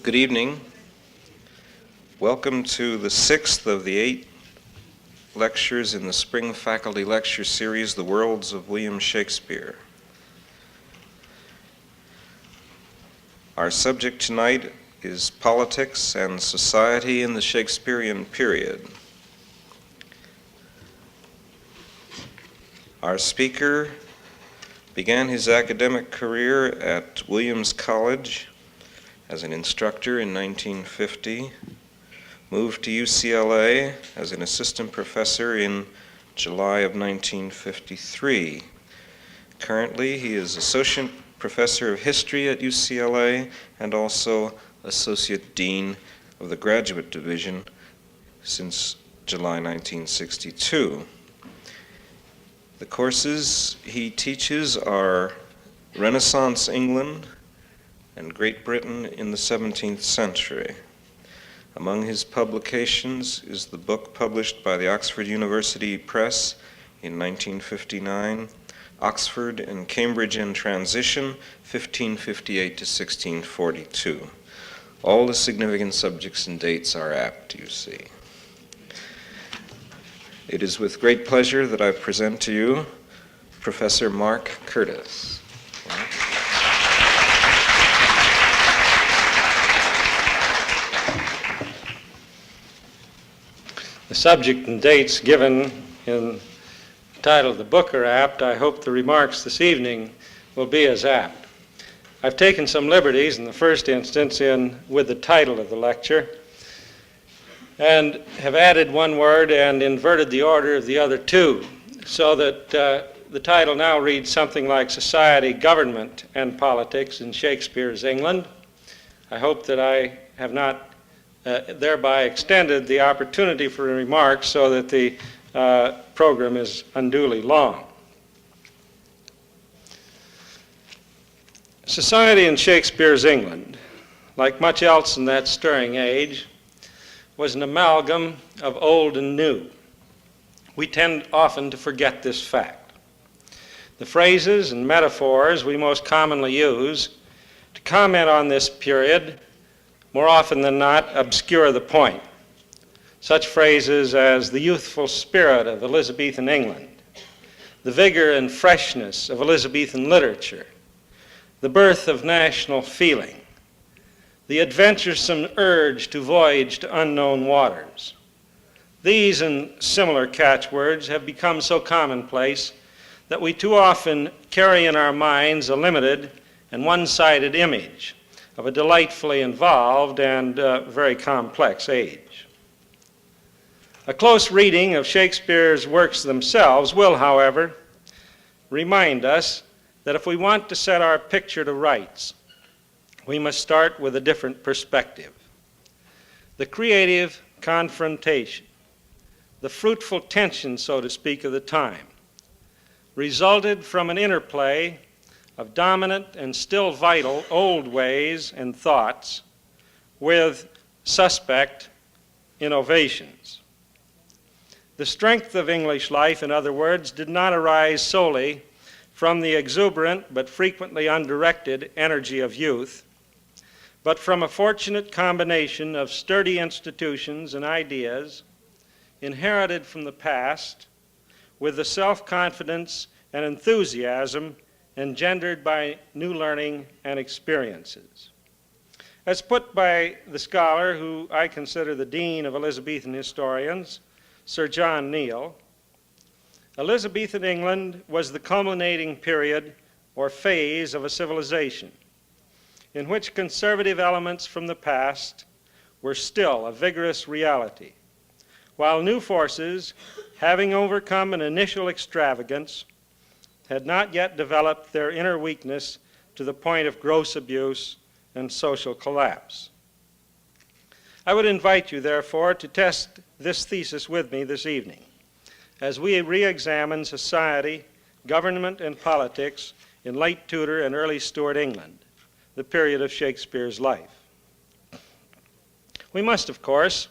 Good evening. Welcome to the sixth of the 8 lectures in the Spring Faculty Lecture Series, The Worlds of William Shakespeare. Our subject tonight is Politics and Society in the Shakespearean Period. Our speaker began his academic career at Williams College as an instructor in 1950, moved to UCLA as an assistant professor in July of 1953. Currently, he is associate professor of history at UCLA and also associate dean of the graduate division since July 1962. The courses he teaches are Renaissance England and Great Britain in the 17th century. Among his publications is the book published by the Oxford University Press in 1959, Oxford and Cambridge in Transition, 1558 to 1642. All the significant subjects and dates are apt, you see. It is with great pleasure that I present to you Professor Mark Curtis. The subject and dates given in the title of the book are apt. I hope the remarks this evening will be as apt. I've taken some liberties in the first instance with the title of the lecture and have added one word and inverted the order of the other two so that the title now reads something like Society, Government, and Politics in Shakespeare's England. I hope that I have not thereby extended the opportunity for remarks so that the program is unduly long. Society in Shakespeare's England, like much else in that stirring age, was an amalgam of old and new. We tend often to forget this fact. The phrases and metaphors we most commonly use to comment on this period more often than not obscure the point. Such phrases as the youthful spirit of Elizabethan England, the vigor and freshness of Elizabethan literature, the birth of national feeling, the adventuresome urge to voyage to unknown waters. These and similar catchwords have become so commonplace that we too often carry in our minds a limited and one-sided image of a delightfully involved and very complex age. A close reading of Shakespeare's works themselves will, however, remind us that if we want to set our picture to rights, we must start with a different perspective. The creative confrontation, the fruitful tension, so to speak, of the time, resulted from an interplay of dominant and still vital old ways and thoughts with suspect innovations. The strength of English life, in other words, did not arise solely from the exuberant but frequently undirected energy of youth, but from a fortunate combination of sturdy institutions and ideas inherited from the past with the self-confidence and enthusiasm engendered by new learning and experiences. As put by the scholar who I consider the dean of Elizabethan historians, Sir John Neal, Elizabethan England was the culminating period or phase of a civilization in which conservative elements from the past were still a vigorous reality, while new forces, having overcome an initial extravagance, had not yet developed their inner weakness to the point of gross abuse and social collapse. I would invite you, therefore, to test this thesis with me this evening as we re-examine society, government, and politics in late Tudor and early Stuart England, the period of Shakespeare's life. We must, of course,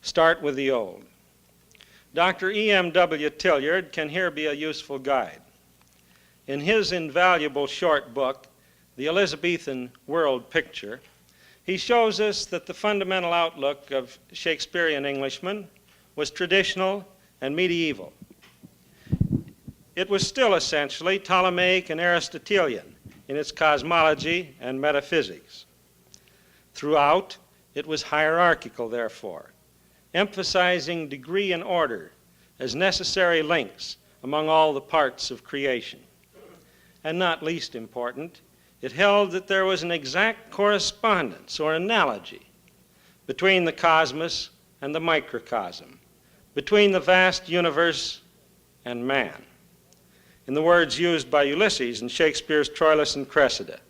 start with the old. Dr. E.M.W. Tillyard can here be a useful guide. In his invaluable short book, The Elizabethan World Picture, He shows us that the fundamental outlook of Shakespearean Englishmen was traditional and medieval. It was still essentially Ptolemaic and Aristotelian in its cosmology and metaphysics. Throughout, it was hierarchical, therefore, emphasizing degree and order as necessary links among all the parts of creation. And not least important, it held that there was an exact correspondence or analogy between the cosmos and the microcosm, between the vast universe and man. In the words used by Ulysses in Shakespeare's Troilus and Cressida,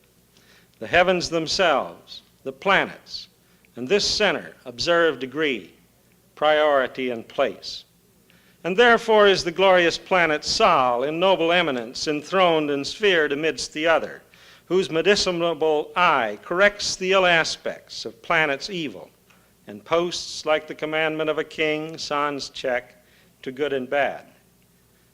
the heavens themselves, the planets, and this center observe degree, priority, and place. And therefore is the glorious planet Sol in noble eminence, enthroned and sphered amidst the other, whose medicinable eye corrects the ill aspects of planets evil, and posts, like the commandment of a king, sans check to good and bad.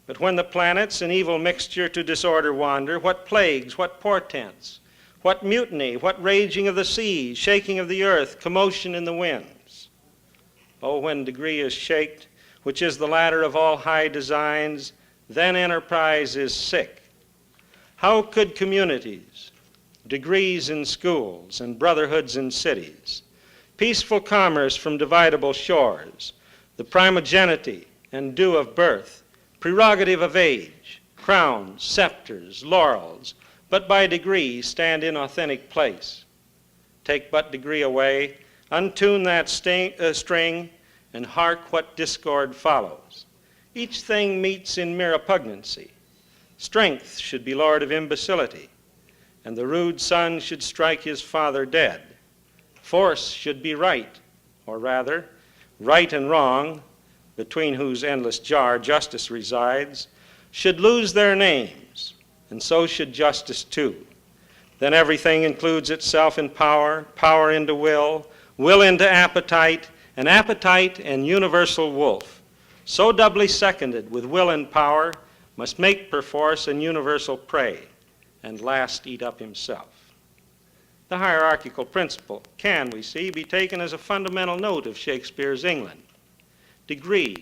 But when the planets in evil mixture to disorder wander, what plagues, what portents, what mutiny, what raging of the seas, shaking of the earth, commotion in the winds. Oh, when degree is shaked, which is the ladder of all high designs, then enterprise is sick. How could communities, degrees in schools, and brotherhoods in cities, peaceful commerce from dividable shores, the primogenity and due of birth, prerogative of age, crowns, scepters, laurels, but by degree stand in authentic place. Take but degree away, untune that string, and hark what discord follows. Each thing meets in mere repugnancy. Strength should be lord of imbecility, and the rude son should strike his father dead. Force should be right, or rather, right and wrong, between whose endless jar justice resides, should lose their names, and so should justice too. Then everything includes itself in power, power into will, will into appetite, and appetite and universal wolf, so doubly seconded with will and power, must make perforce an universal prey, and last eat up himself. The hierarchical principle can, we see, be taken as a fundamental note of Shakespeare's England. Degree,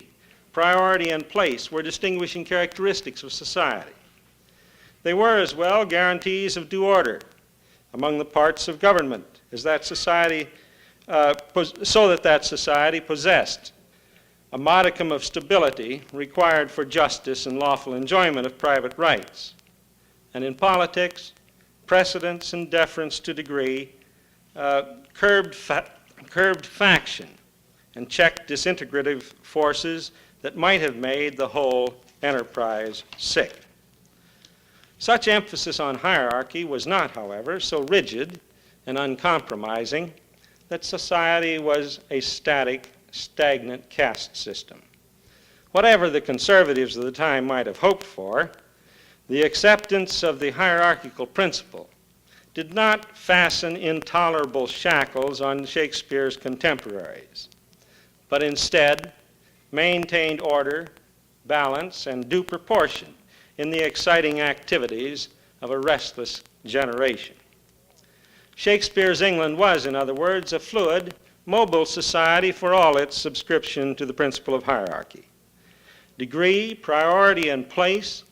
priority, and place were distinguishing characteristics of society. They were as well guarantees of due order among the parts of government, as that society, so that that society possessed a modicum of stability required for justice and lawful enjoyment of private rights. And in politics, precedence and deference to degree curbed faction and checked disintegrative forces that might have made the whole enterprise sick. Such emphasis on hierarchy was not, however, so rigid and uncompromising that society was a static, stagnant caste system. Whatever the conservatives of the time might have hoped for, the acceptance of the hierarchical principle did not fasten intolerable shackles on Shakespeare's contemporaries, but instead maintained order, balance, and due proportion in the exciting activities of a restless generation. Shakespeare's England was, in other words, a fluid, mobile society for all its subscription to the principle of hierarchy. Degree, priority, and place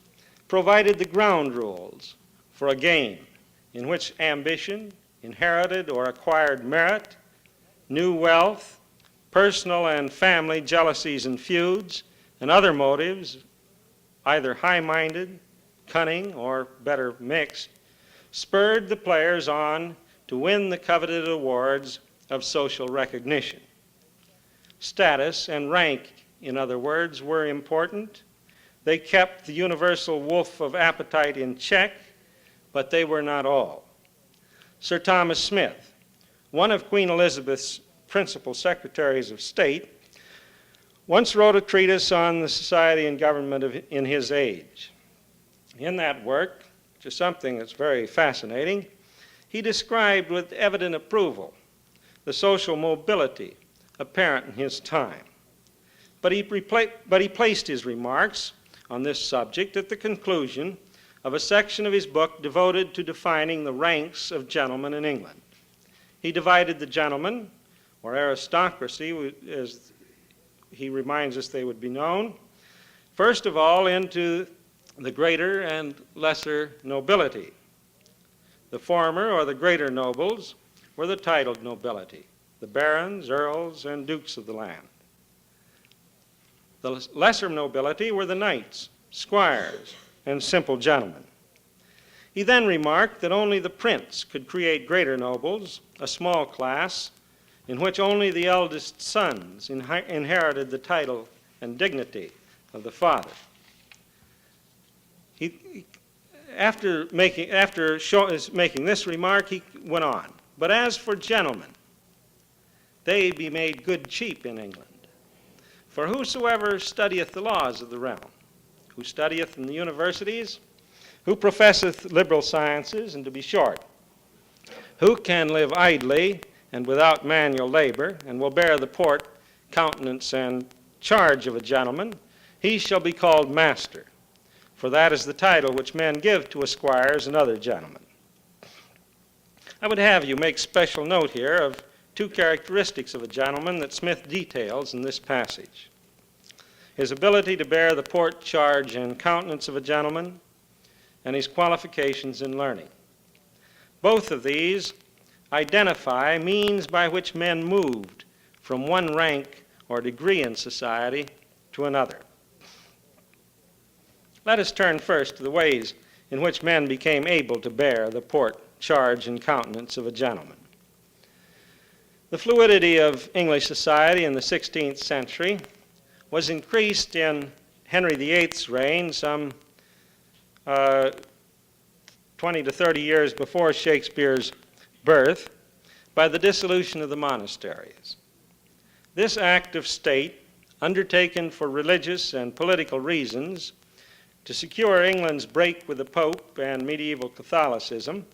provided the ground rules for a game in which ambition, inherited or acquired merit, new wealth, personal and family jealousies and feuds, and other motives, either high-minded, cunning, or better mixed, spurred the players on to win the coveted awards of social recognition. Status and rank, in other words, were important. They kept the universal wolf of appetite in check, but they were not all. Sir Thomas Smith, one of Queen Elizabeth's principal secretaries of state, once wrote a treatise on the society and government in his age. In that work, which is something that's very fascinating, he described with evident approval the social mobility apparent in his time. But he placed his remarks on this subject at the conclusion of a section of his book devoted to defining the ranks of gentlemen in England. he divided the gentlemen, or aristocracy, as he reminds us they would be known, first of all into the greater and lesser nobility. The former, or the greater nobles, were the titled nobility, the barons, earls, and dukes of the land. The lesser nobility were the knights, squires, and simple gentlemen. He then remarked that only the prince could create greater nobles, a small class, in which only the eldest sons inherited the title and dignity of the father. After making this remark, he went on, "But as for gentlemen, they be made good cheap in England. For whosoever studieth the laws of the realm, who studieth in the universities, who professeth liberal sciences, and to be short, who can live idly and without manual labor, and will bear the port, countenance, and charge of a gentleman, he shall be called master. For that is the title which men give to esquires and other gentlemen." I would have you make special note here of two characteristics of a gentleman that Smith details in this passage: his ability to bear the port, charge, and countenance of a gentleman, and his qualifications in learning. Both of these identify means by which men moved from one rank or degree in society to another. Let us turn first to the ways in which men became able to bear the port, charge, and countenance of a gentleman. The fluidity of English society in the 16th century was increased in Henry VIII's reign, some 20 to 30 years before Shakespeare's birth, by the dissolution of the monasteries. This act of state, undertaken for religious and political reasons to secure England's break with the Pope and medieval Catholicism,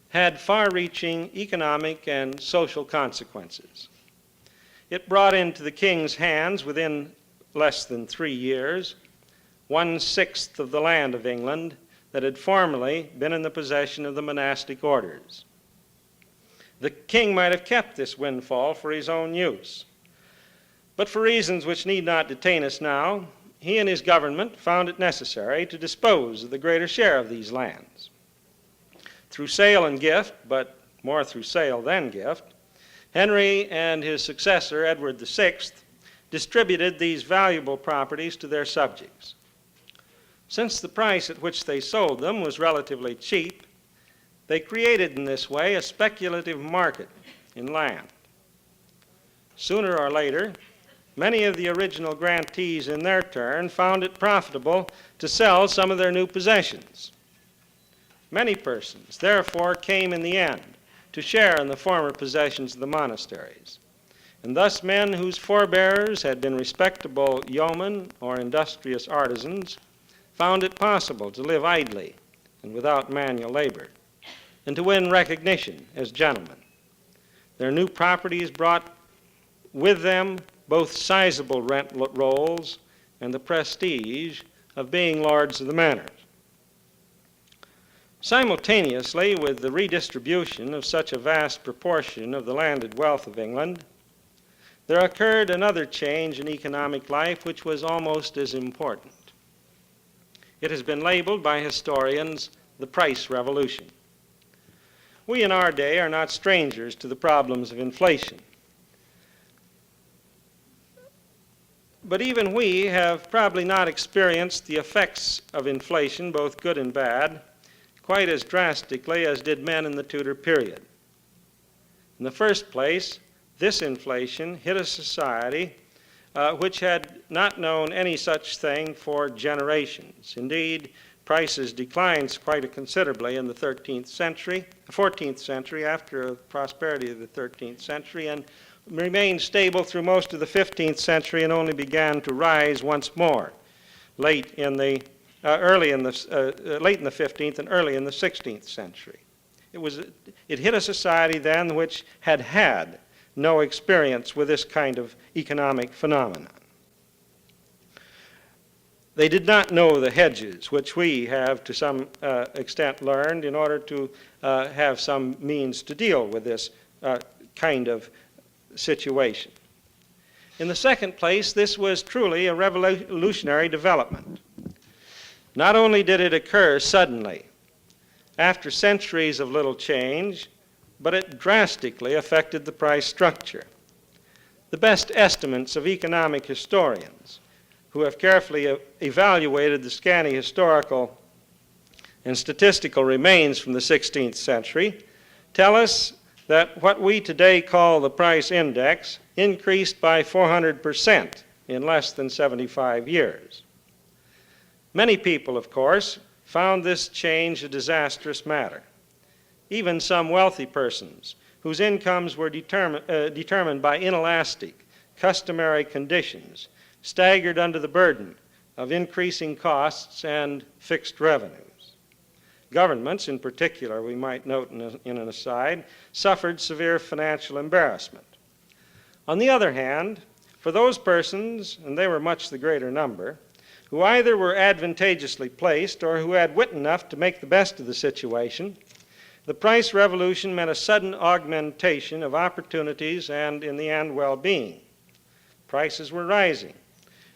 had far-reaching economic and social consequences. It brought into the king's hands within less than 3 years 1/6 of the land of England that had formerly been in the possession of the monastic orders. The king might have kept this windfall for his own use, but for reasons which need not detain us now, he and his government found it necessary to dispose of the greater share of these lands. Through sale and gift, but more through sale than gift, Henry and his successor, Edward VI, distributed these valuable properties to their subjects. Since the price at which they sold them was relatively cheap, they created in this way a speculative market in land. Sooner or later, many of the original grantees in their turn found it profitable to sell some of their new possessions. Many persons, therefore, came in the end to share in the former possessions of the monasteries, and thus men whose forebears had been respectable yeomen or industrious artisans found it possible to live idly and without manual labor, and to win recognition as gentlemen. Their new properties brought with them both sizable rent rolls and the prestige of being lords of the manors. Simultaneously with the redistribution of such a vast proportion of the landed wealth of England, there occurred another change in economic life which was almost as important. It has been labeled by historians the price revolution. We in our day are not strangers to the problems of inflation. But even we have probably not experienced the effects of inflation, both good and bad, quite as drastically as did men in the Tudor period. In the first place, this inflation hit a society which had not known any such thing for generations. Indeed, prices declined quite considerably in the 14th century, after the prosperity of the 13th century, and remained stable through most of the 15th century and only began to rise once more late in the 15th and early in the 16th century. It hit a society then which had had no experience with this kind of economic phenomenon. They did not know the hedges which we have to some extent learned in order to have some means to deal with this kind of situation. In the second place, this was truly a revolutionary development. Not only did it occur suddenly, after centuries of little change, but it drastically affected the price structure. The best estimates of economic historians who have carefully evaluated the scanty historical and statistical remains from the 16th century tell us that what we today call the price index increased by 400% in less than 75 years. Many people, of course, found this change a disastrous matter. Even some wealthy persons whose incomes were determined by inelastic, customary conditions staggered under the burden of increasing costs and fixed revenues. Governments, in particular, we might note in an aside, suffered severe financial embarrassment. On the other hand, for those persons, and they were much the greater number, who either were advantageously placed or who had wit enough to make the best of the situation, the price revolution meant a sudden augmentation of opportunities and, in the end, well-being. Prices were rising,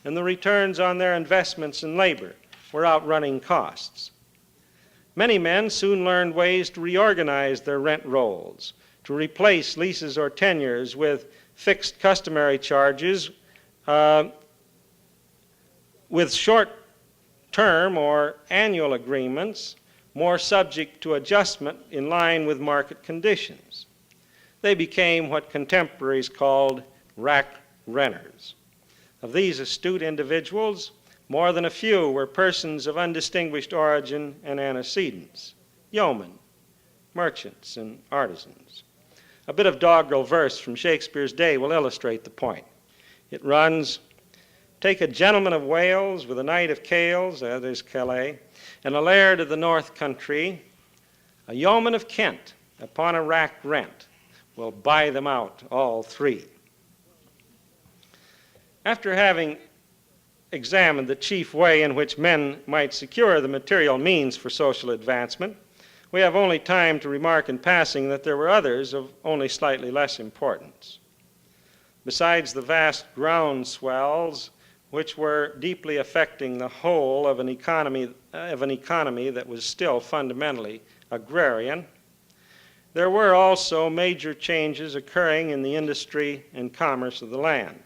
and the returns on their investments in labor were outrunning costs. Many men soon learned ways to reorganize their rent rolls, to replace leases or tenures with fixed customary charges with short-term or annual agreements more subject to adjustment in line with market conditions. They became what contemporaries called rack renters. Of these astute individuals, more than a few were persons of undistinguished origin and antecedents, yeomen, merchants, and artisans. A bit of doggerel verse from Shakespeare's day will illustrate the point. It runs, "Take a gentleman of Wales with a knight of Cales," that is Calais, "and a laird of the north country, a yeoman of Kent upon a rack rent will buy them out all three." After having examined the chief way in which men might secure the material means for social advancement, we have only time to remark in passing that there were others of only slightly less importance. Besides the vast ground swells which were deeply affecting the whole of an economy that was still fundamentally agrarian, there were also major changes occurring in the industry and commerce of the land.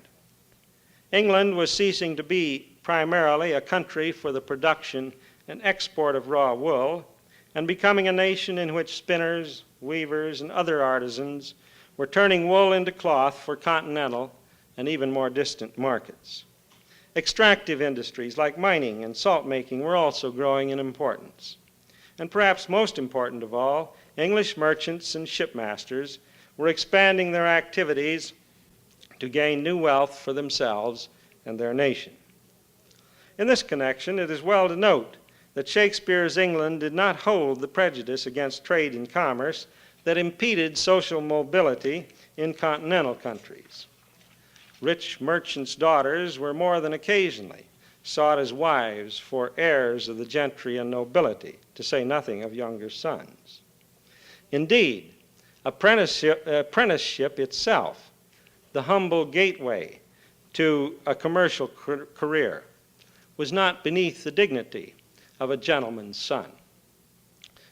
England was ceasing to be primarily a country for the production and export of raw wool and becoming a nation in which spinners, weavers, and other artisans were turning wool into cloth for continental and even more distant markets. Extractive industries like mining and salt making were also growing in importance. And perhaps most important of all, English merchants and shipmasters were expanding their activities to gain new wealth for themselves and their nation. In this connection, it is well to note that Shakespeare's England did not hold the prejudice against trade and commerce that impeded social mobility in continental countries. Rich merchants' daughters were more than occasionally sought as wives for heirs of the gentry and nobility, to say nothing of younger sons. Indeed, apprenticeship itself, the humble gateway to a commercial career, was not beneath the dignity of a gentleman's son.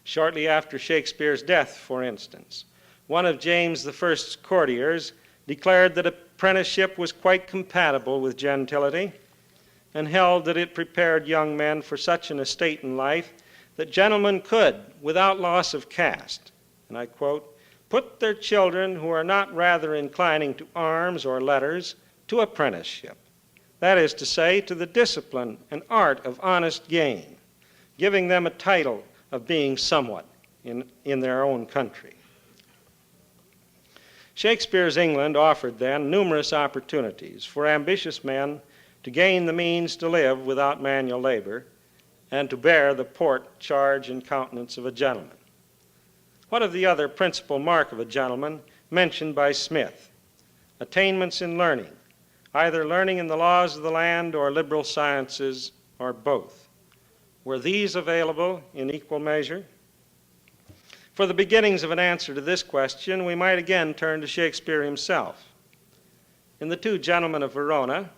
Shortly after Shakespeare's death, for instance, one of James I's courtiers declared that apprenticeship was quite compatible with gentility and held that it prepared young men for such an estate in life that gentlemen could, without loss of caste, and I quote, "put their children who are not rather inclining to arms or letters to apprenticeship, that is to say, to the discipline and art of honest gain, giving them a title of being somewhat in their own country." Shakespeare's England offered then numerous opportunities for ambitious men to gain the means to live without manual labor and to bear the port, charge, and countenance of a gentleman. What of the other principal mark of a gentleman mentioned by Smith? Attainments in learning, either learning in the laws of the land or liberal sciences or both. Were these available in equal measure? For the beginnings of an answer to this question, we might again turn to Shakespeare himself. In The Two Gentlemen of Verona,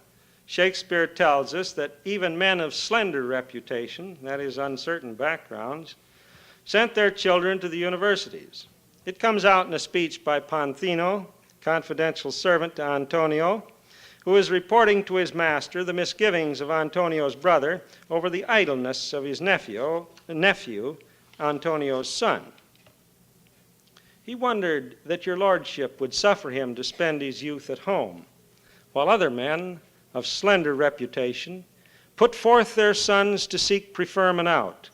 Shakespeare tells us that even men of slender reputation, that is, uncertain backgrounds, sent their children to the universities. It comes out in a speech by Panthino, confidential servant to Antonio, who is reporting to his master the misgivings of Antonio's brother over the idleness of his nephew, Antonio's son. He wondered that your lordship would suffer him to spend his youth at home, while other men of slender reputation put forth their sons to seek preferment out,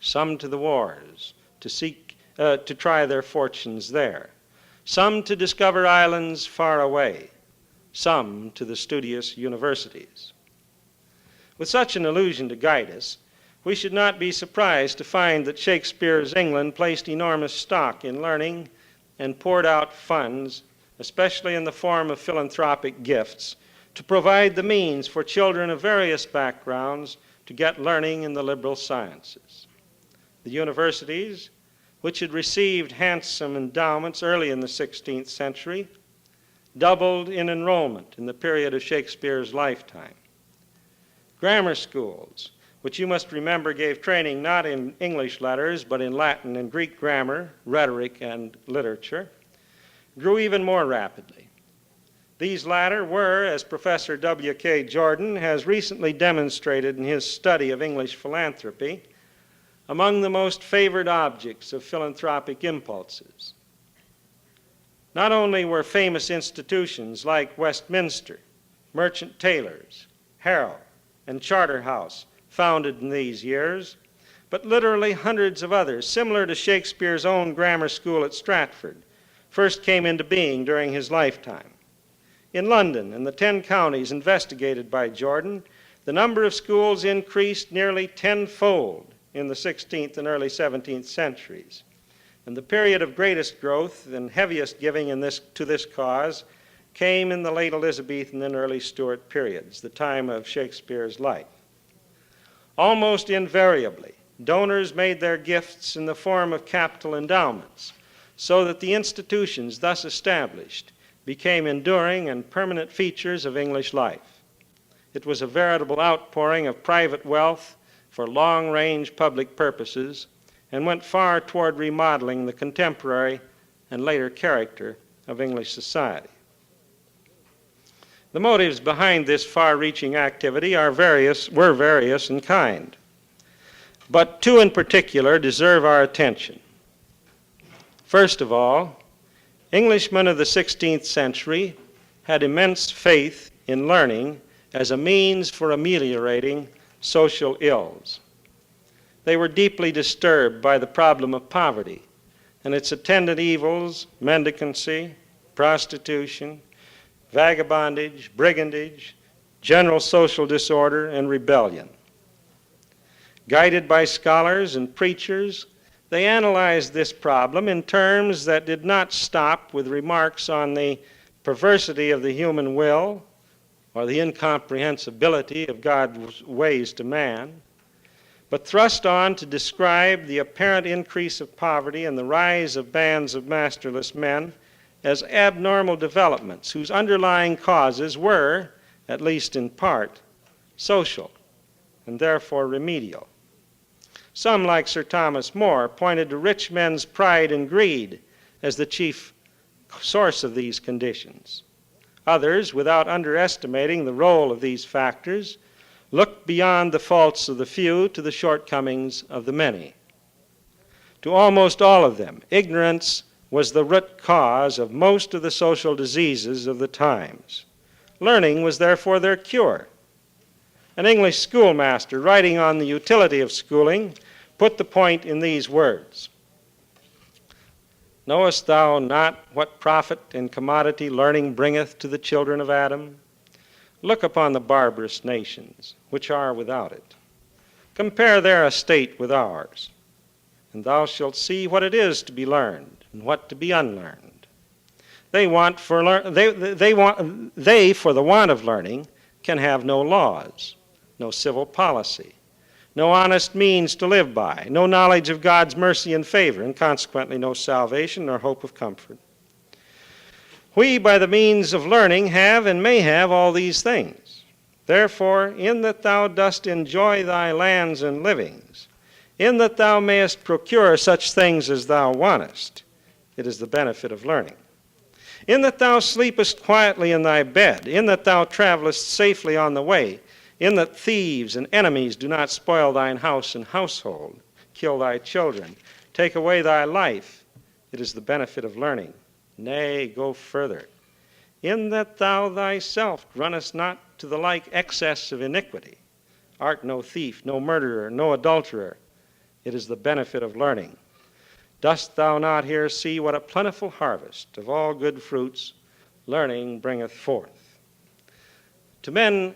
some to the wars, to try their fortunes there, some to discover islands far away, some to the studious universities. With such an allusion to guide us, we should not be surprised to find that Shakespeare's England placed enormous stock in learning and poured out funds, especially in the form of philanthropic gifts, to provide the means for children of various backgrounds to get learning in the liberal sciences. The universities, which had received handsome endowments early in the 16th century, doubled in enrollment in the period of Shakespeare's lifetime. Grammar schools, which you must remember gave training not in English letters, but in Latin and Greek grammar, rhetoric, and literature, grew even more rapidly. These latter were, as Professor W.K. Jordan has recently demonstrated in his study of English philanthropy, among the most favored objects of philanthropic impulses. Not only were famous institutions like Westminster, Merchant Taylors, Harrow, and Charterhouse founded in these years, but literally hundreds of others, similar to Shakespeare's own grammar school at Stratford, first came into being during his lifetime. In London and the 10 counties investigated by Jordan, the number of schools increased nearly tenfold in the 16th and early 17th centuries. And the period of greatest growth and heaviest giving to this cause came in the late Elizabethan and early Stuart periods, the time of Shakespeare's life. Almost invariably, donors made their gifts in the form of capital endowments, so that the institutions thus established became enduring and permanent features of English life. It was a veritable outpouring of private wealth for long-range public purposes and went far toward remodeling the contemporary and later character of English society. The motives behind this far-reaching activity were various in kind, but two in particular deserve our attention. First of all, Englishmen of the 16th century had immense faith in learning as a means for ameliorating social ills. They were deeply disturbed by the problem of poverty and its attendant evils, mendicancy, prostitution, vagabondage, brigandage, general social disorder, and rebellion. Guided by scholars and preachers, they analyzed this problem in terms that did not stop with remarks on the perversity of the human will or the incomprehensibility of God's ways to man, but thrust on to describe the apparent increase of poverty and the rise of bands of masterless men as abnormal developments whose underlying causes were, at least in part, social and therefore remedial. Some, like Sir Thomas More, pointed to rich men's pride and greed as the chief source of these conditions. Others, without underestimating the role of these factors, looked beyond the faults of the few to the shortcomings of the many. To almost all of them, ignorance was the root cause of most of the social diseases of the times. Learning was therefore their cure. An English schoolmaster, writing on the utility of schooling, put the point in these words: "Knowest thou not what profit and commodity learning bringeth to the children of Adam? Look upon the barbarous nations, which are without it. Compare their estate with ours, and thou shalt see what it is to be learned and what to be unlearned. They, for the want of learning, can have no laws, no civil policy, no honest means to live by, no knowledge of God's mercy and favor, and consequently no salvation nor hope of comfort. We, by the means of learning, have and may have all these things. Therefore, in that thou dost enjoy thy lands and livings, in that thou mayest procure such things as thou wantest, it is the benefit of learning. In that thou sleepest quietly in thy bed, in that thou travelest safely on the way, in that thieves and enemies do not spoil thine house and household, kill thy children, take away thy life, it is the benefit of learning. Nay, go further. In that thou thyself runnest not to the like excess of iniquity, art no thief, no murderer, no adulterer, it is the benefit of learning. Dost thou not here see what a plentiful harvest of all good fruits learning bringeth forth? To men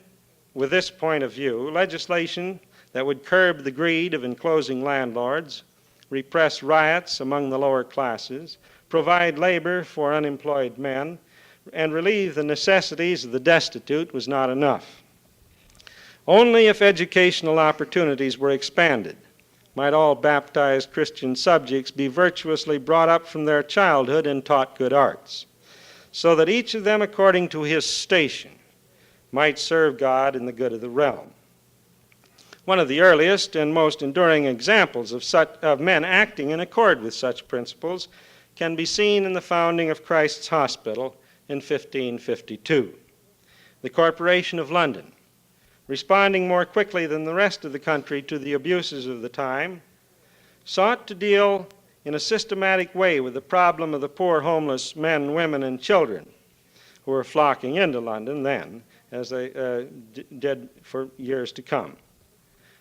with this point of view, legislation that would curb the greed of enclosing landlords, repress riots among the lower classes, provide labor for unemployed men, and relieve the necessities of the destitute was not enough. Only if educational opportunities were expanded might all baptized Christian subjects be virtuously brought up from their childhood and taught good arts, so that each of them, according to his station, might serve God in the good of the realm. One of the earliest and most enduring examples of men acting in accord with such principles can be seen in the founding of Christ's Hospital in 1552. The Corporation of London, responding more quickly than the rest of the country to the abuses of the time, sought to deal in a systematic way with the problem of the poor homeless men, women, and children who were flocking into London then, as they did for years to come.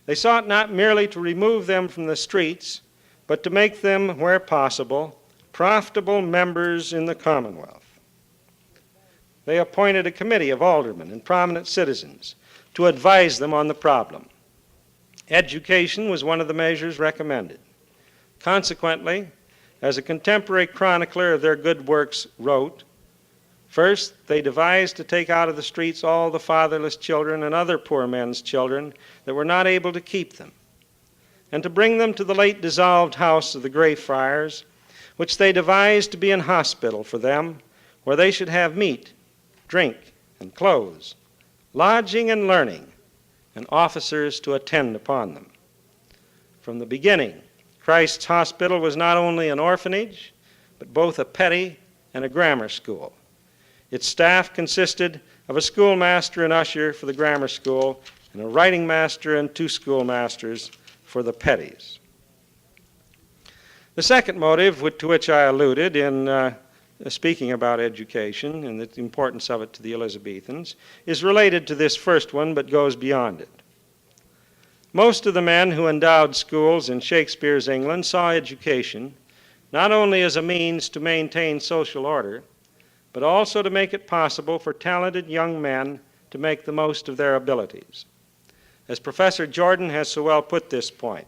They sought not merely to remove them from the streets, but to make them, where possible, profitable members in the Commonwealth. They appointed a committee of aldermen and prominent citizens to advise them on the problem. Education was one of the measures recommended. Consequently, as a contemporary chronicler of their good works wrote, first, they devised to take out of the streets all the fatherless children and other poor men's children that were not able to keep them, and to bring them to the late dissolved house of the Greyfriars, which they devised to be an hospital for them, where they should have meat, drink, and clothes, lodging and learning, and officers to attend upon them. From the beginning, Christ's Hospital was not only an orphanage, but both a petty and a grammar school. Its staff consisted of a schoolmaster and usher for the grammar school, and a writing master and 2 schoolmasters for the petties. The second motive to which I alluded in speaking about education and the importance of it to the Elizabethans is related to this first one, but goes beyond it. Most of the men who endowed schools in Shakespeare's England saw education not only as a means to maintain social order, but also to make it possible for talented young men to make the most of their abilities. As Professor Jordan has so well put this point,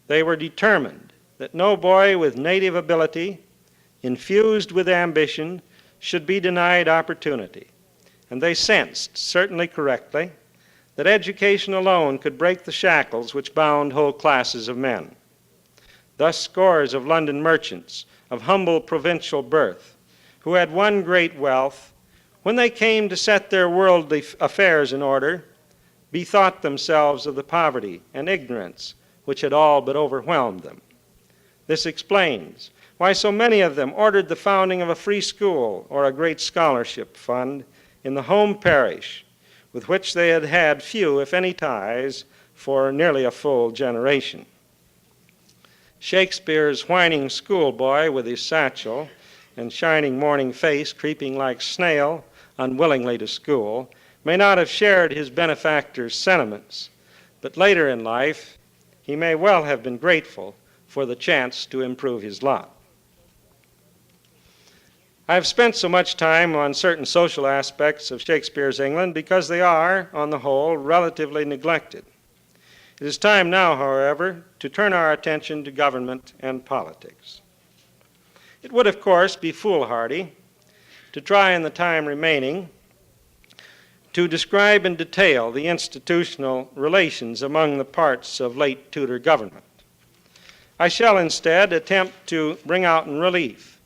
they were determined that no boy with native ability, infused with ambition, should be denied opportunity. And they sensed, certainly correctly, that education alone could break the shackles which bound whole classes of men. Thus scores of London merchants of humble provincial birth, who had won great wealth, when they came to set their worldly affairs in order, bethought themselves of the poverty and ignorance which had all but overwhelmed them. This explains why so many of them ordered the founding of a free school or a great scholarship fund in the home parish, with which they had had few, if any, ties for nearly a full generation. Shakespeare's whining schoolboy with his satchel and shining morning face creeping like snail unwillingly to school may not have shared his benefactor's sentiments, but later in life he may well have been grateful for the chance to improve his lot. I have spent so much time on certain social aspects of Shakespeare's England because they are, on the whole, relatively neglected. It is time now, however, to turn our attention to government and politics. It would, of course, be foolhardy to try in the time remaining to describe in detail the institutional relations among the parts of late Tudor government. I shall instead attempt to bring out in relief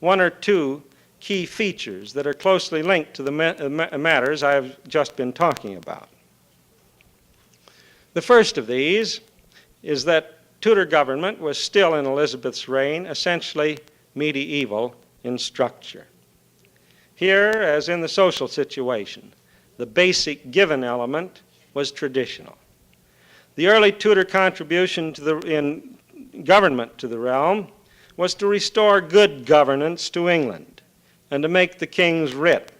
one or two key features that are closely linked to the matters I have just been talking about. The first of these is that Tudor government was still in Elizabeth's reign essentially medieval in structure. Here, as in the social situation, the basic given element was traditional. The early Tudor contribution in government to the realm was to restore good governance to England and to make the king's writ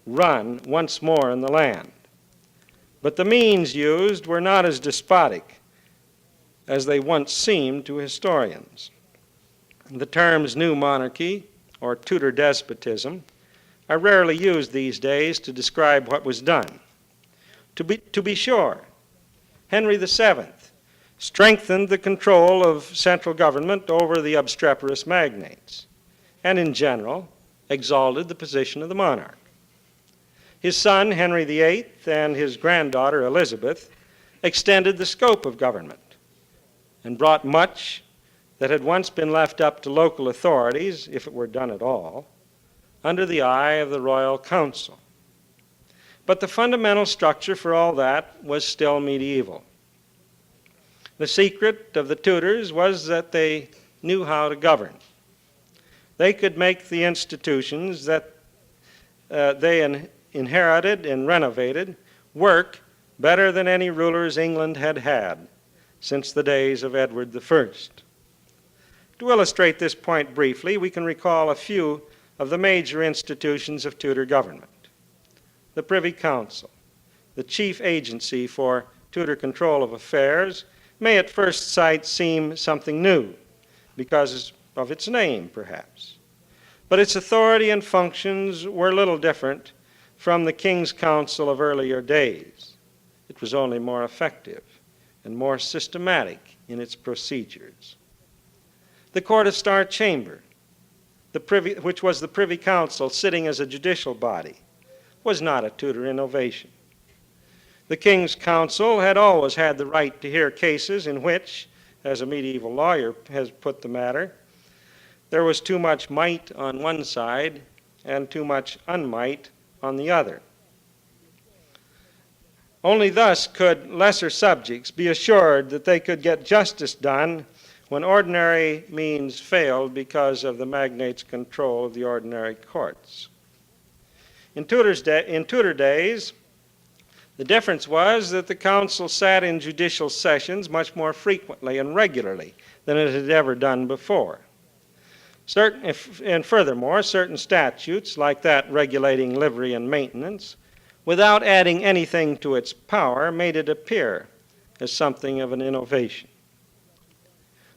run once more in the land. But the means used were not as despotic as they once seemed to historians. The terms new monarchy or Tudor despotism are rarely used these days to describe what was done. To be sure, Henry VII strengthened the control of central government over the obstreperous magnates, and in general exalted the position of the monarch. His son, Henry VIII, and his granddaughter, Elizabeth, extended the scope of government and brought much that had once been left up to local authorities, if it were done at all, under the eye of the royal council. But the fundamental structure for all that was still medieval. The secret of the Tudors was that they knew how to govern. They could make the institutions that they inherited and renovated work better than any rulers England had had since the days of Edward I. To illustrate this point briefly, we can recall a few of the major institutions of Tudor government. The Privy Council, the chief agency for Tudor control of affairs, may at first sight seem something new because of its name, perhaps. But its authority and functions were little different from the King's Council of earlier days. It was only more effective and more systematic in its procedures. The Court of Star Chamber, which was the Privy Council sitting as a judicial body, was not a Tudor innovation. The King's Council had always had the right to hear cases in which, as a medieval lawyer has put the matter, there was too much might on one side and too much unmight on the other. Only thus could lesser subjects be assured that they could get justice done when ordinary means failed because of the magnates' control of the ordinary courts. In Tudor days, the difference was that the council sat in judicial sessions much more frequently and regularly than it had ever done before. And furthermore, certain statutes, like that regulating livery and maintenance, without adding anything to its power, made it appear as something of an innovation.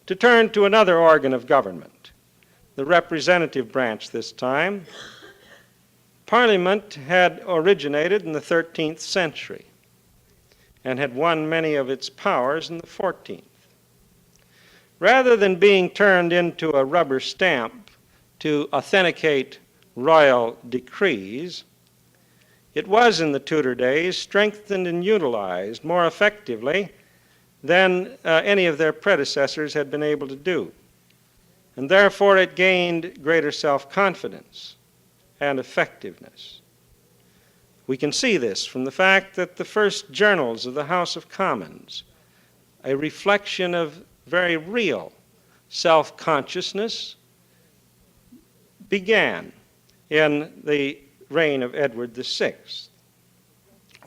To turn to another organ of government, the representative branch this time, Parliament had originated in the 13th century and had won many of its powers in the 14th. Rather than being turned into a rubber stamp to authenticate royal decrees, it was in the Tudor days strengthened and utilized more effectively than any of their predecessors had been able to do. And therefore it gained greater self-confidence and effectiveness. We can see this from the fact that the first journals of the House of Commons, a reflection of very real self-consciousness, began in the reign of Edward VI.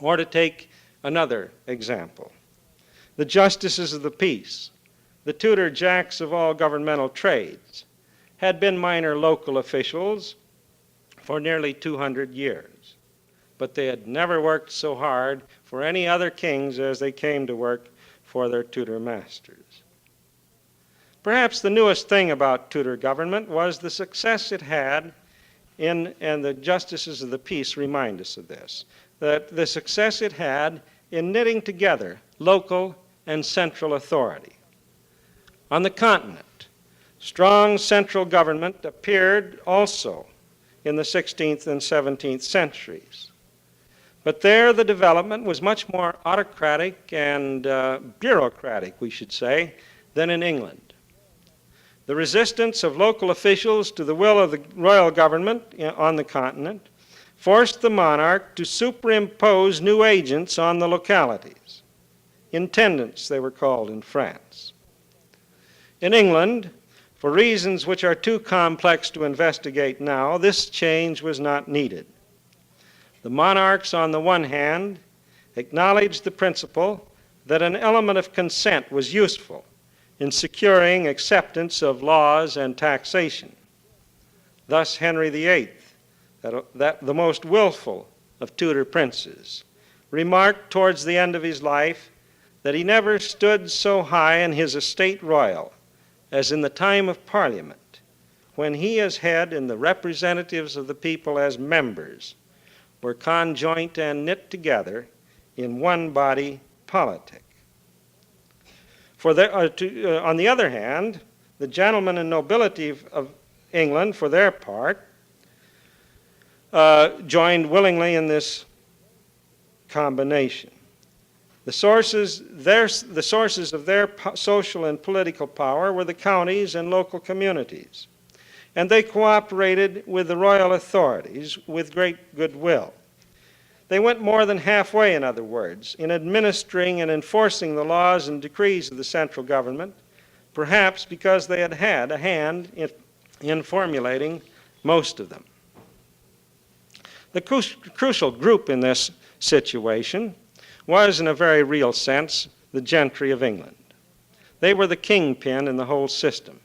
Or to take another example, the justices of the peace, the Tudor jacks of all governmental trades, had been minor local officials for nearly 200 years, but they had never worked so hard for any other kings as they came to work for their Tudor masters. Perhaps the newest thing about Tudor government was the success it had and the justices of the peace remind us of this, that the success it had in knitting together local and central authority. On the continent, strong central government appeared also in the 16th and 17th centuries. But there the development was much more autocratic and bureaucratic, we should say, than in England. The resistance of local officials to the will of the royal government on the continent forced the monarch to superimpose new agents on the localities. Intendants, they were called in France. In England, for reasons which are too complex to investigate now, this change was not needed. The monarchs, on the one hand, acknowledged the principle that an element of consent was useful in securing acceptance of laws and taxation. Thus, Henry VIII, the most willful of Tudor princes, remarked towards the end of his life that he never stood so high in his estate royal as in the time of Parliament, when he as head and the representatives of the people as members were conjoint and knit together in one body politic. On the other hand, the gentlemen and nobility of England, for their part, joined willingly in this combination. The sources of their social and political power were the counties and local communities, and they cooperated with the royal authorities with great goodwill. They went more than halfway, in other words, in administering and enforcing the laws and decrees of the central government, perhaps because they had had a hand in formulating most of them. The crucial group in this situation was, in a very real sense, the gentry of England. They were the kingpin in the whole system.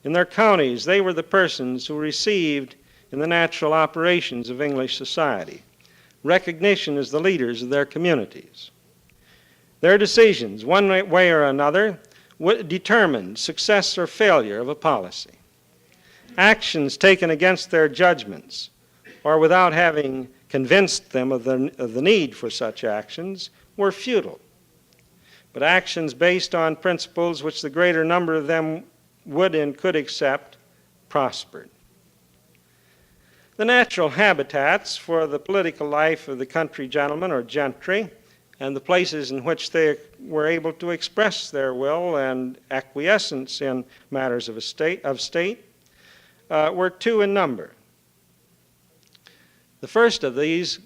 In their counties, they were the persons who received, in the natural operations of English society, recognition as the leaders of their communities. Their decisions, one way or another, determined success or failure of a policy. Actions taken against their judgments, or without having convinced them of the need for such actions, were futile. But actions based on principles which the greater number of them would and could accept prospered. The natural habitats for the political life of the country gentlemen or gentry, and the places in which they were able to express their will and acquiescence in matters of state, were two in number. The first of these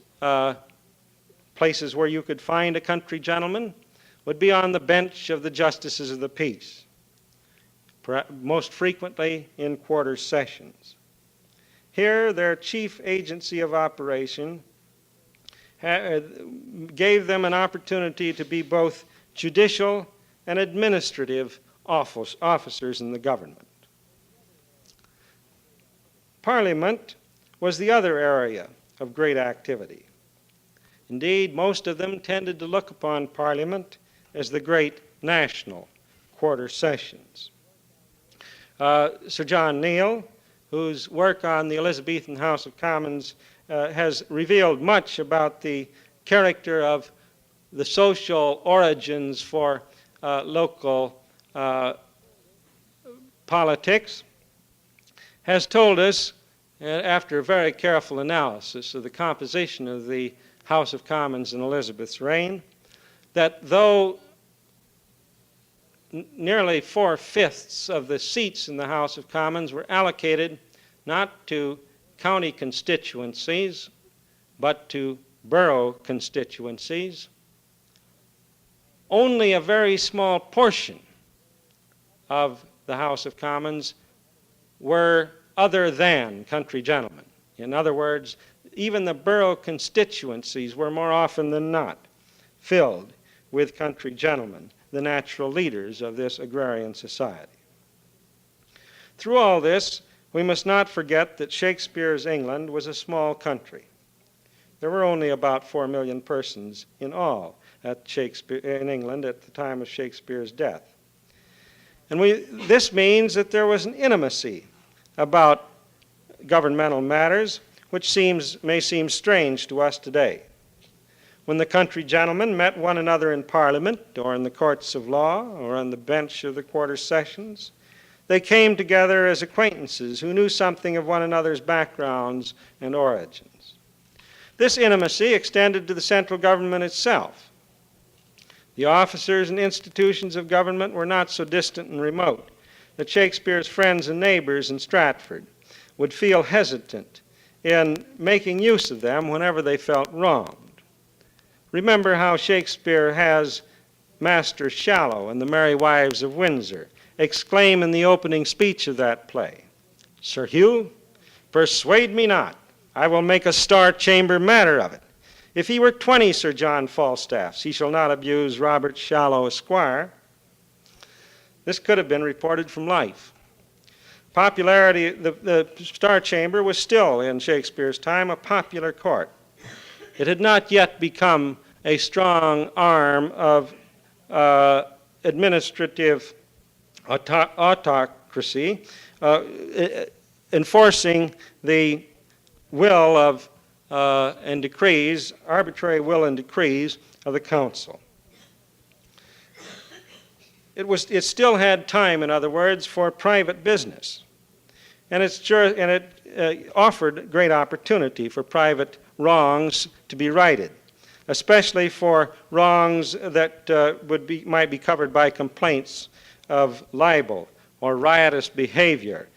places where you could find a country gentleman would be on the bench of the justices of the peace, most frequently in quarter sessions. Here, their chief agency of operation gave them an opportunity to be both judicial and administrative officers in the government. Parliament was the other area of great activity. Indeed, most of them tended to look upon Parliament as the great national quarter sessions. Sir John Neal, whose work on the Elizabethan House of Commons has revealed much about the character of the social origins for local politics, has told us, after a very careful analysis of the composition of the House of Commons in Elizabeth's reign, that though nearly 4/5 of the seats in the House of Commons were allocated not to county constituencies, but to borough constituencies, only a very small portion of the House of Commons were other than country gentlemen. In other words, even the borough constituencies were more often than not filled with country gentlemen, the natural leaders of this agrarian society. Through all this, we must not forget that Shakespeare's England was a small country. There were only about 4 million persons in all in England at the time of Shakespeare's death. And this means that there was an intimacy about governmental matters which may seem strange to us today. When the country gentlemen met one another in Parliament or in the courts of law or on the bench of the quarter sessions, they came together as acquaintances who knew something of one another's backgrounds and origins. This intimacy extended to the central government itself. The officers and institutions of government were not so distant and remote that Shakespeare's friends and neighbors in Stratford would feel hesitant in making use of them whenever they felt wronged. Remember how Shakespeare has Master Shallow and the Merry Wives of Windsor exclaim in the opening speech of that play, "Sir Hugh, persuade me not, I will make a Star Chamber matter of it. If he were 20 Sir John Falstaffs, he shall not abuse Robert Shallow, Esquire." This could have been reported from life. Popularity, the Star Chamber was still, in Shakespeare's time, a popular court. It had not yet become a strong arm of administrative autocracy, enforcing the will of and decrees, arbitrary will and decrees of the council. It still had time, in other words, for private business. And it offered great opportunity for private wrongs to be righted, especially for wrongs that might be covered by complaints of libel or riotous behavior,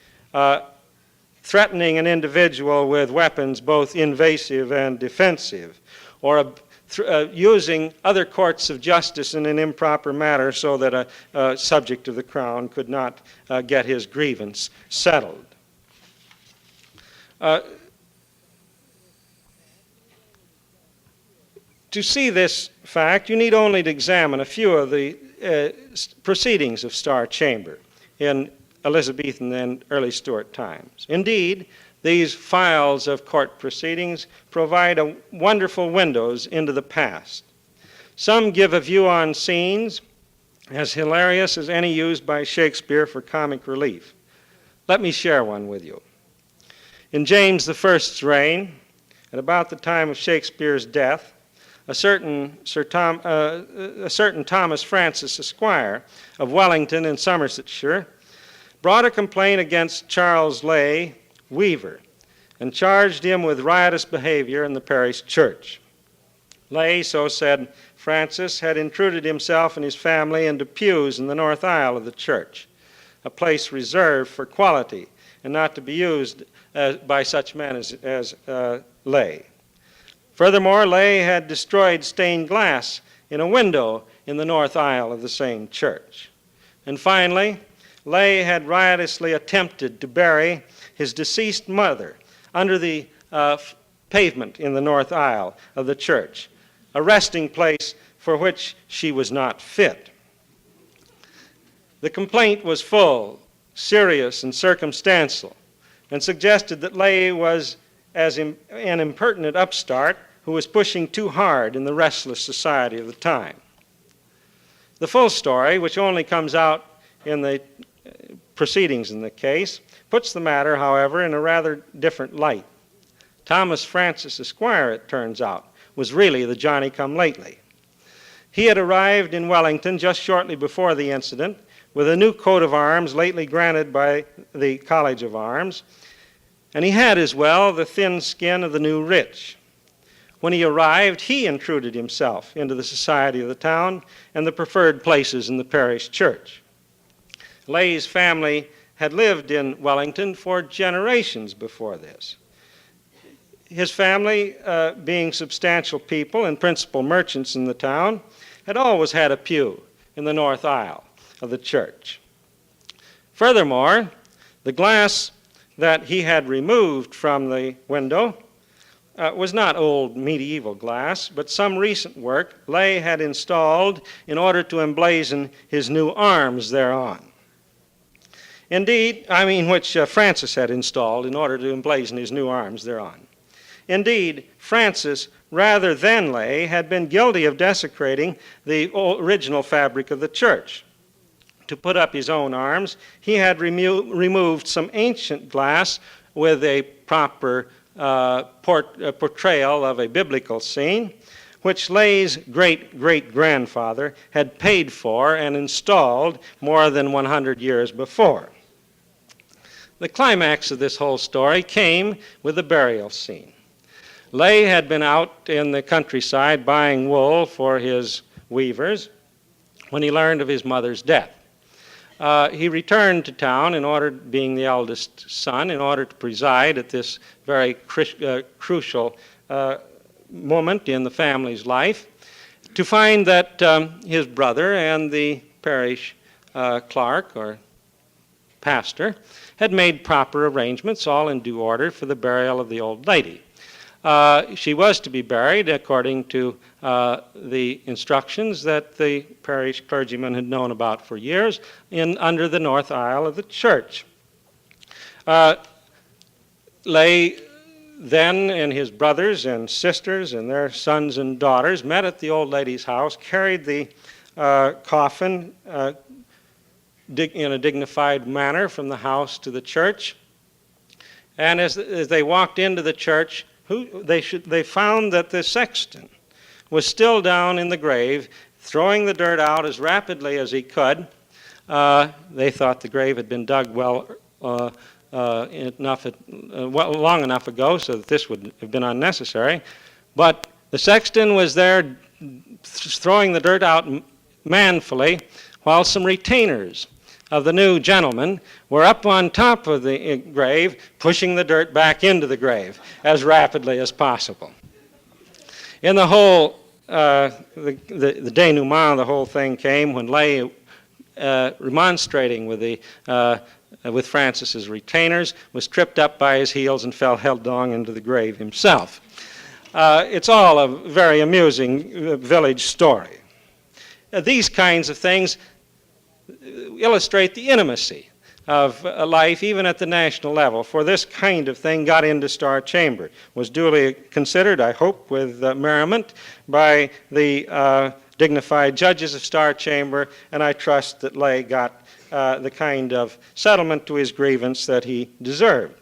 threatening an individual with weapons both invasive and defensive, or using other courts of justice in an improper manner so that a subject of the crown could not get his grievance settled. To see this fact, you need only to examine a few of the proceedings of Star Chamber in Elizabethan and early Stuart times. Indeed, these files of court proceedings provide wonderful windows into the past. Some give a view on scenes as hilarious as any used by Shakespeare for comic relief. Let me share one with you. In James I's reign, at about the time of Shakespeare's death, a certain Thomas Francis, Esquire, of Wellington in Somersetshire, brought a complaint against Charles Lay, weaver, and charged him with riotous behavior in the parish church. Lay, so said Francis, had intruded himself and his family into pews in the north aisle of the church, a place reserved for quality and not to be used by such men as Lay. Furthermore, Lay had destroyed stained glass in a window in the north aisle of the same church. And finally, Lay had riotously attempted to bury his deceased mother under the pavement in the north aisle of the church, a resting place for which she was not fit. The complaint was full, serious, and circumstantial, and suggested that Lay was as an impertinent upstart who was pushing too hard in the restless society of the time. The full story, which only comes out in the proceedings in the case, puts the matter, however, in a rather different light. Thomas Francis, Esquire, it turns out, was really the Johnny-come-lately. He had arrived in Wellington just shortly before the incident with a new coat of arms lately granted by the College of Arms, and he had as well the thin skin of the new rich. When he arrived, he intruded himself into the society of the town and the preferred places in the parish church. Lay's family had lived in Wellington for generations before this. His family, being substantial people and principal merchants in the town, had always had a pew in the north aisle of the church. Furthermore, the glass that he had removed from the window was not old medieval glass, but some recent work Lay had installed in order to emblazon his new arms thereon. Which Francis had installed in order to emblazon his new arms thereon. Indeed, Francis, rather than Lay, had been guilty of desecrating the original fabric of the church. To put up his own arms, he had removed some ancient glass with a proper portrayal of a biblical scene, which Lay's great-great-grandfather had paid for and installed more than 100 years before. The climax of this whole story came with the burial scene. Lay had been out in the countryside buying wool for his weavers when he learned of his mother's death. He returned to town in order, being the eldest son, in order to preside at this very crucial moment in the family's life, to find that his brother and the parish clerk or pastor had made proper arrangements, all in due order, for the burial of the old lady. She was to be buried according to the instructions that the parish clergyman had known about for years under the north aisle of the church. Lay then and his brothers and sisters and their sons and daughters met at the old lady's house, carried the coffin in a dignified manner from the house to the church. And as they walked into the church, they found that the sexton was still down in the grave, throwing the dirt out as rapidly as he could. They thought the grave had been dug long enough ago so that this would have been unnecessary. But the sexton was there throwing the dirt out manfully, while some retainers of the new gentleman were up on top of the grave, pushing the dirt back into the grave as rapidly as possible. In the whole, the denouement of the whole thing came when Lay, remonstrating with Francis's retainers, was tripped up by his heels and fell headlong into the grave himself. It's all a very amusing village story. These kinds of things illustrate the intimacy of life even at the national level, for this kind of thing got into Star Chamber, was duly considered, I hope, with merriment by the dignified judges of Star Chamber, and I trust that Lay got the kind of settlement to his grievance that he deserved.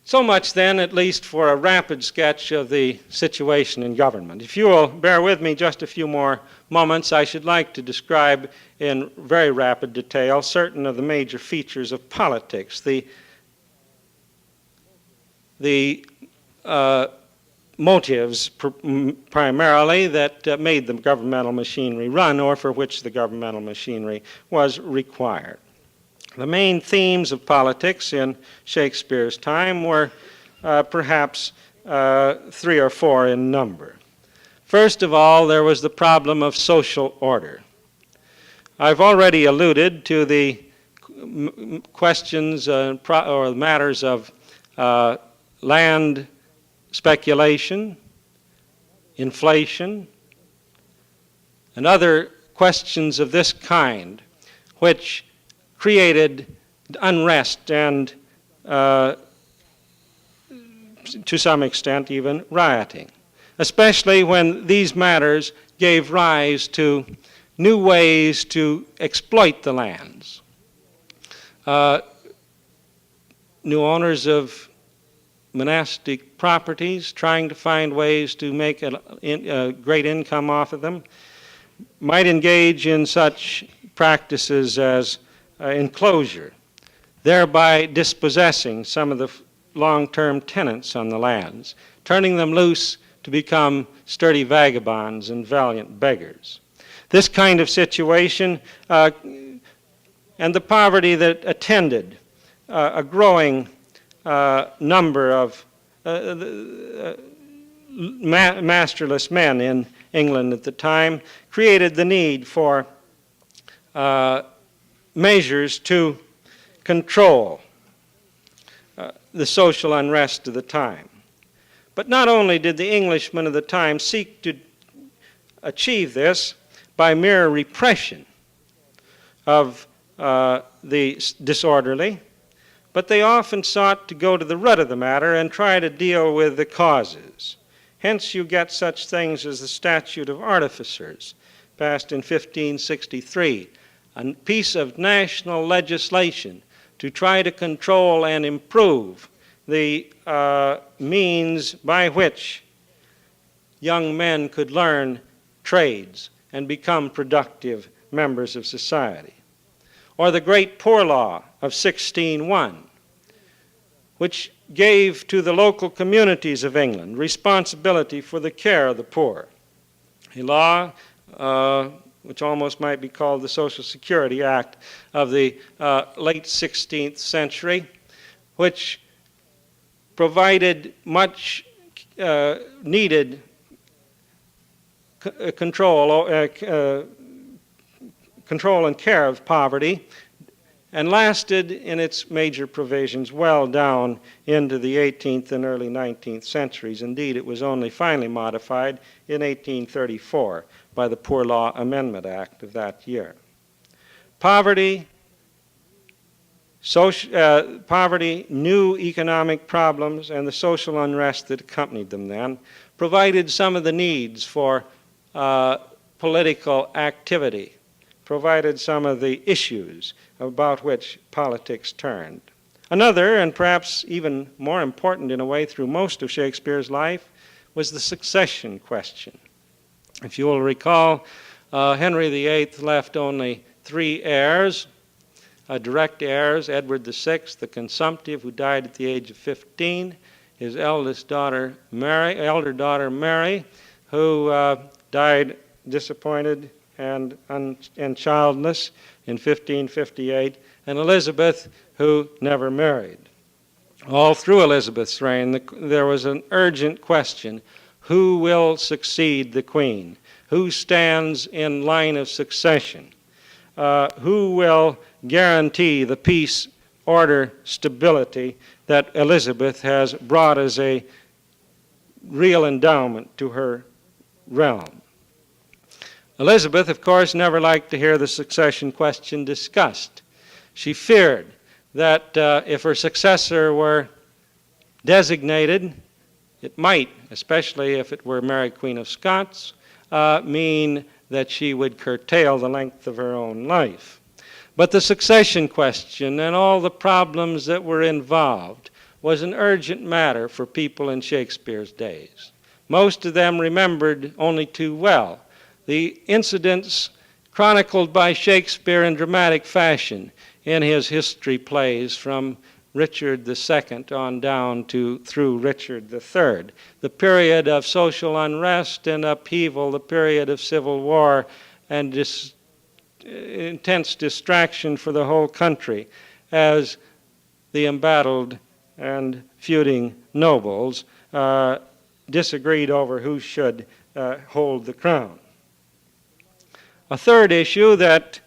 So much then, at least, for a rapid sketch of the situation in government. If you will bear with me just a few more moments, I should like to describe in very rapid detail certain of the major features of politics, the motives primarily that made the governmental machinery run, or for which the governmental machinery was required. The main themes of politics in Shakespeare's time were perhaps 3 or 4 in number. First of all, there was the problem of social order. I've already alluded to the questions or matters of land speculation, inflation, and other questions of this kind, which created unrest and, to some extent, even rioting, especially when these matters gave rise to new ways to exploit the lands. New owners of monastic properties trying to find ways to make a great income off of them might engage in such practices as enclosure, thereby dispossessing some of the long-term tenants on the lands, turning them loose to become sturdy vagabonds and valiant beggars. This kind of situation and the poverty that attended a growing number of masterless men in England at the time created the need for measures to control the social unrest of the time. But not only did the Englishmen of the time seek to achieve this by mere repression of the disorderly, but they often sought to go to the root of the matter and try to deal with the causes. Hence you get such things as the Statute of Artificers, passed in 1563, a piece of national legislation to try to control and improve the means by which young men could learn trades and become productive members of society. Or the Great Poor Law of 1601, which gave to the local communities of England responsibility for the care of the poor. A law which almost might be called the Social Security Act of the late 16th century, which provided much needed control and care of poverty, and lasted in its major provisions well down into the 18th and early 19th centuries. Indeed, it was only finally modified in 1834 by the Poor Law Amendment Act of that year. Poverty, new economic problems, and the social unrest that accompanied them then provided some of the needs for political activity, provided some of the issues about which politics turned. Another, and perhaps even more important in a way through most of Shakespeare's life, was the succession question. If you will recall, Henry VIII left only 3 heirs, direct heirs: Edward VI, the consumptive, who died at the age of 15, his elder daughter Mary, who died disappointed and childless in 1558, and Elizabeth, who never married. All through Elizabeth's reign, there was an urgent question: who will succeed the Queen? Who stands in line of succession? Who will guarantee the peace, order, stability that Elizabeth has brought as a real endowment to her realm? Elizabeth, of course, never liked to hear the succession question discussed. She feared that if her successor were designated, it might, especially if it were Mary, Queen of Scots, mean that she would curtail the length of her own life. But the succession question and all the problems that were involved was an urgent matter for people in Shakespeare's days. Most of them remembered only too well the incidents chronicled by Shakespeare in dramatic fashion in his history plays from Richard II on down through Richard III. The period of social unrest and upheaval, the period of civil war and intense distraction for the whole country as the embattled and feuding nobles disagreed over who should hold the crown. A third issue that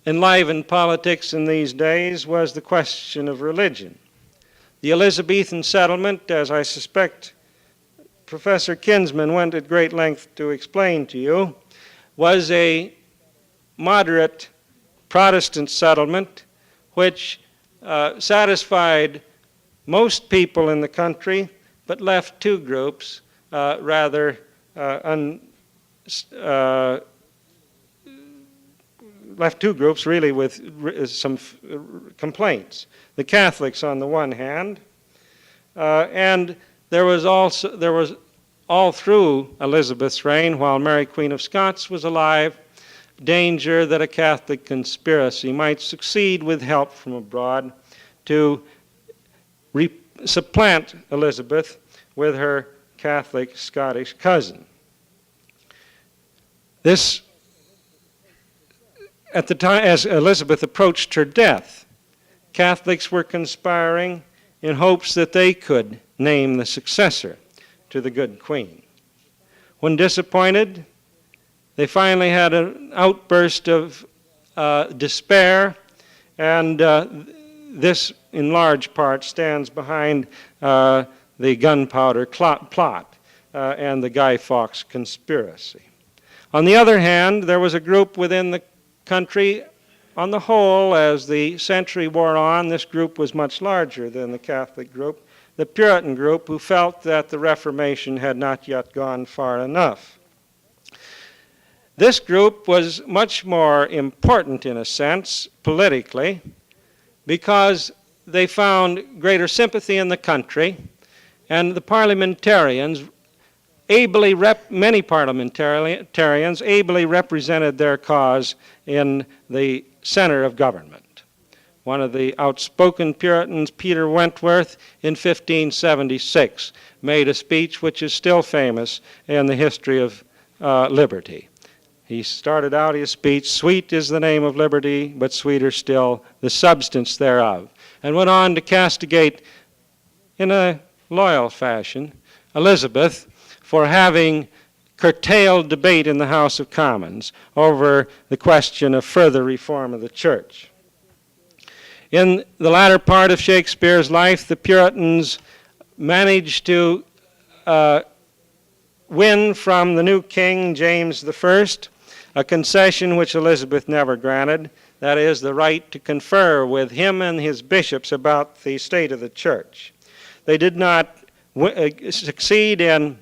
enlivened politics in these days was the question of religion. The Elizabethan settlement, as I suspect Professor Kinsman went at great length to explain to you, was a moderate Protestant settlement which satisfied most people in the country, but left 2 groups really with some complaints. The Catholics on the one hand, and there was all through Elizabeth's reign, while Mary Queen of Scots was alive, danger that a Catholic conspiracy might succeed with help from abroad to supplant Elizabeth with her Catholic Scottish cousin. This, at the time, as Elizabeth approached her death, Catholics were conspiring in hopes that they could name the successor to the good Queen. When disappointed, they finally had an outburst of despair, and this, in large part, stands behind the gunpowder plot and the Guy Fawkes conspiracy. On the other hand, there was a group within the country, on the whole, as the century wore on, this group was much larger than the Catholic group, the Puritan group, who felt that the Reformation had not yet gone far enough. This group was much more important, in a sense, politically, because they found greater sympathy in the country, and the parliamentarians, many parliamentarians ably represented their cause in the center of government. one of the outspoken Puritans, Peter Wentworth, in 1576, made a speech which is still famous in the history of liberty. He started out his speech, "Sweet is the name of liberty, but sweeter still the substance thereof," and went on to castigate, in a loyal fashion, Elizabeth for having curtailed debate in the House of Commons over the question of further reform of the church. In the latter part of Shakespeare's life, the Puritans managed to win from the new king, James I, a concession which Elizabeth never granted, that is, the right to confer with him and his bishops about the state of the church. They did not succeed in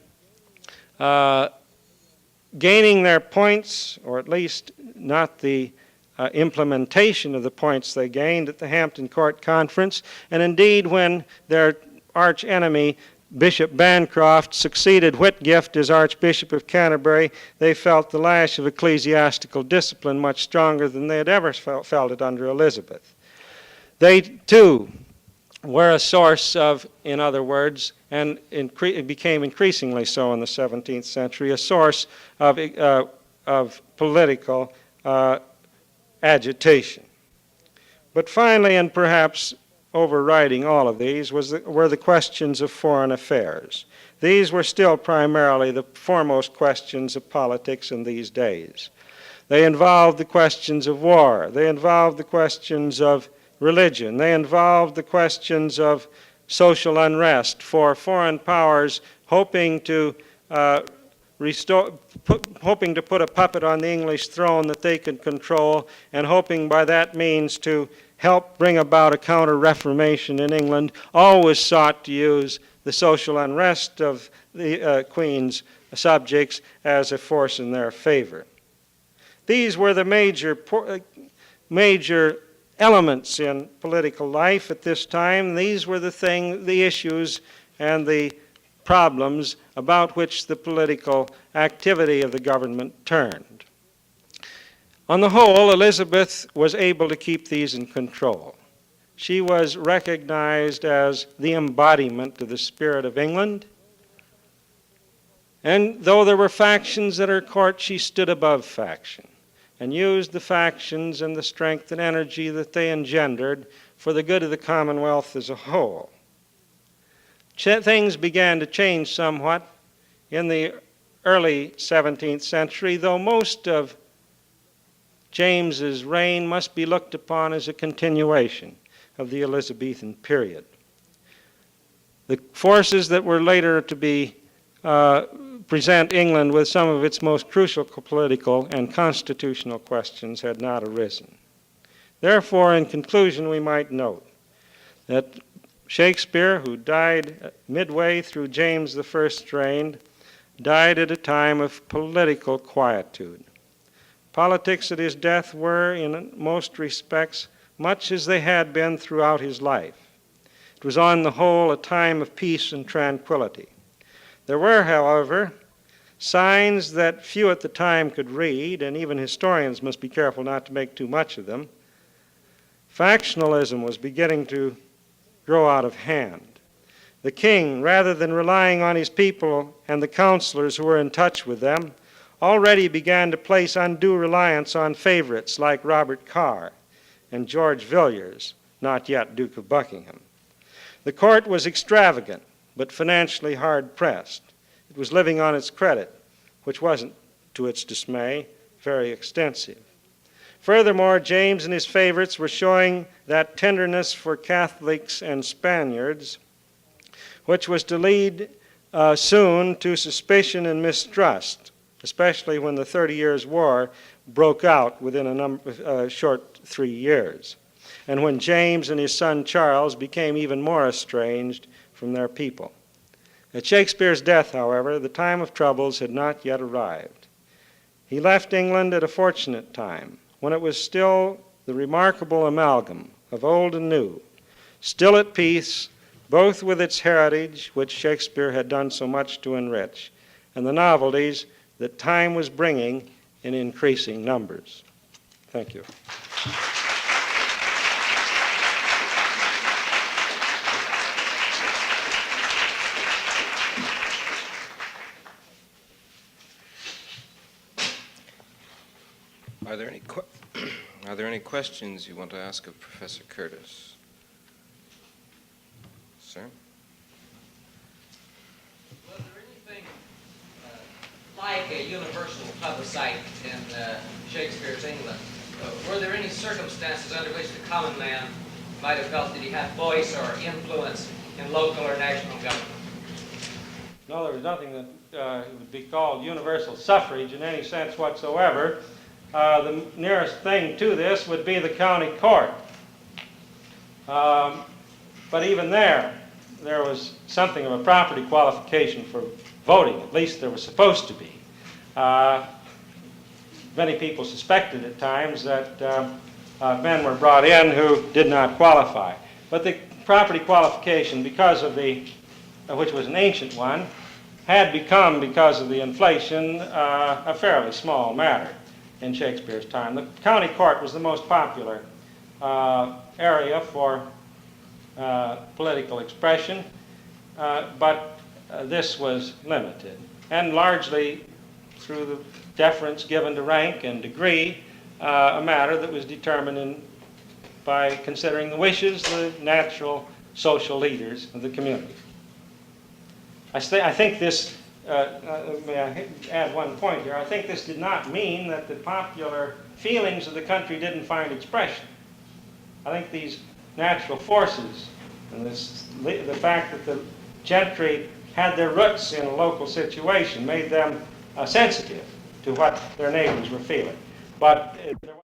gaining their points, or at least not the implementation of the points they gained at the Hampton Court Conference, and indeed when their arch enemy, Bishop Bancroft, succeeded Whitgift as Archbishop of Canterbury, they felt the lash of ecclesiastical discipline much stronger than they had ever felt it under Elizabeth. They, too, were a source of, in other words, and it became increasingly so in the 17th century, a source of political agitation. But finally, and perhaps overriding all of these, were the questions of foreign affairs. These were still primarily the foremost questions of politics in these days. They involved the questions of war. They involved the questions of religion. They involved the questions of social unrest for foreign powers hoping to put a puppet on the English throne that they could control, and hoping by that means to help bring about a counter-reformation in England, always sought to use the social unrest of the Queen's subjects as a force in their favor. These were the major elements in political life at this time. These were the issues and the problems about which the political activity of the government turned. On the whole, Elizabeth was able to keep these in control. She was recognized as the embodiment of the spirit of England, and though there were factions at her court, she stood above faction and used the factions and the strength and energy that they engendered for the good of the Commonwealth as a whole. Things began to change somewhat in the early 17th century, though most of James's reign must be looked upon as a continuation of the Elizabethan period. The forces that were later to present England with some of its most crucial political and constitutional questions had not arisen. Therefore, in conclusion, we might note that Shakespeare, who died midway through James I's reign, died at a time of political quietude. Politics at his death were, in most respects, much as they had been throughout his life. It was on the whole a time of peace and tranquility. There were, however, signs that few at the time could read, and even historians must be careful not to make too much of them. Factionalism was beginning to grow out of hand. The king, rather than relying on his people and the counselors who were in touch with them, already began to place undue reliance on favorites like Robert Carr and George Villiers, not yet Duke of Buckingham. The court was extravagant, but financially hard-pressed. It was living on its credit, which wasn't, to its dismay, very extensive. Furthermore, James and his favorites were showing that tenderness for Catholics and Spaniards, which was to lead soon to suspicion and mistrust, especially when the 30 Years' War broke out within a short 3 years, and when James and his son Charles became even more estranged from their people. At Shakespeare's death, however, the time of troubles had not yet arrived. He left England at a fortunate time, when it was still the remarkable amalgam of old and new, still at peace, both with its heritage, which Shakespeare had done so much to enrich, and the novelties that time was bringing in increasing numbers. Thank you. Are there any are there any questions you want to ask of Professor Curtis? Sir? Was there anything like a universal plebiscite in Shakespeare's England? Were there any circumstances under which the common man might have felt that he had voice or influence in local or national government? No, there was nothing that would be called universal suffrage in any sense whatsoever. The nearest thing to this would be the county court. But even there was something of a property qualification for voting. At least there was supposed to be. Many people suspected at times that men were brought in who did not qualify. But the property qualification, because of which was an ancient one, had become, because of the inflation, a fairly small matter in Shakespeare's time. The county court was the most popular area for political expression, but this was limited, and largely through the deference given to rank and degree, a matter that was determined by considering the wishes of the natural social leaders of the community. I think this, may I add one point here, I think this did not mean that the popular feelings of the country didn't find expression. I think these natural forces and the fact that the gentry had their roots in a local situation made them sensitive to what their neighbors were feeling. But